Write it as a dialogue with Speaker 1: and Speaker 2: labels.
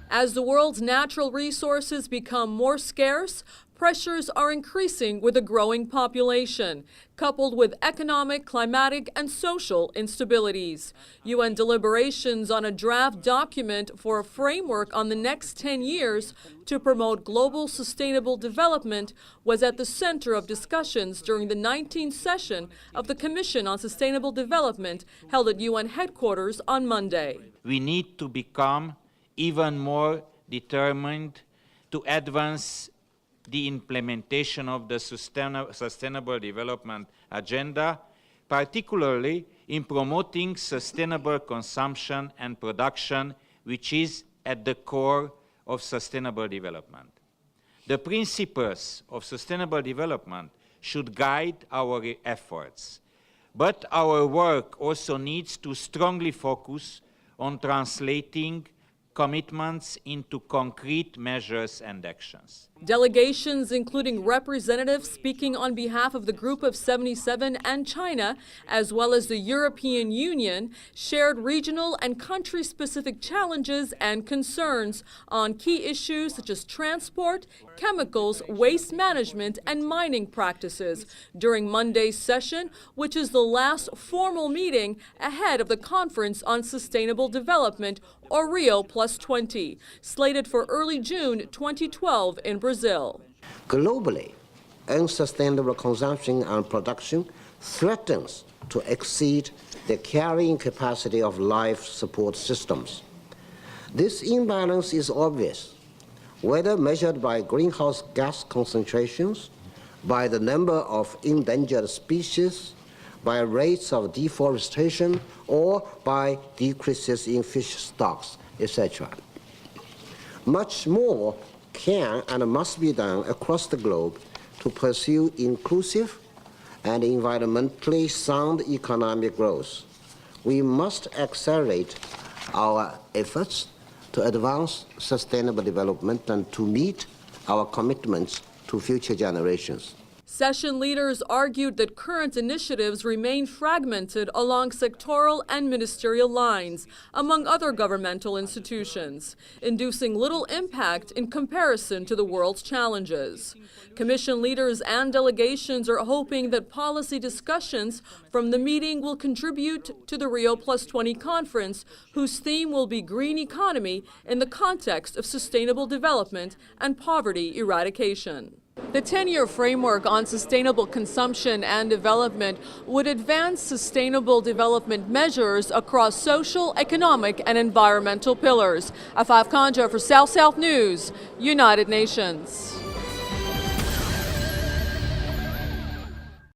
Speaker 1: As the world's natural resources become more scarce, pressures are increasing with a growing population, coupled with economic, climatic, and social instabilities. UN deliberations on a draft document for a framework on the next 10 years to promote global sustainable development was at the center of discussions during the 19th session of the Commission on Sustainable Development held at UN headquarters on Monday.
Speaker 2: We need to become even more determined to advance the implementation of the Sustainable Development Agenda, particularly in promoting sustainable consumption and production, which is at the core of sustainable development. The principles of sustainable development should guide our efforts, but our work also needs to strongly focus on translating commitments into concrete measures and actions.
Speaker 1: Delegations, including representatives speaking on behalf of the Group of 77 and China, as well as the European Union, shared regional and country-specific challenges and concerns on key issues such as transport, chemicals, waste management, and mining practices during Monday's session, which is the last formal meeting ahead of the Conference on Sustainable Development, or Rio+20, slated for early June 2012 in Brazil.
Speaker 3: Globally, unsustainable consumption and production threatens to exceed the carrying capacity of life support systems. This imbalance is obvious, whether measured by greenhouse gas concentrations, by the number of endangered species, by rates of deforestation, or by decreases in fish stocks, etc. Much more can and must be done across the globe to pursue inclusive and environmentally sound economic growth. We must accelerate our efforts to advance sustainable development and to meet our commitments to future generations.
Speaker 1: Session leaders argued that current initiatives remain fragmented along sectoral and ministerial lines, among other governmental institutions, inducing little impact in comparison to the world's challenges. Commission leaders and delegations are hoping that policy discussions from the meeting will contribute to the Rio+20 conference, whose theme will be green economy in the context of sustainable development and poverty eradication. The 10-year framework on sustainable consumption and development would advance sustainable development measures across social, economic, and environmental pillars. Afaf Kanja for South South News, United Nations.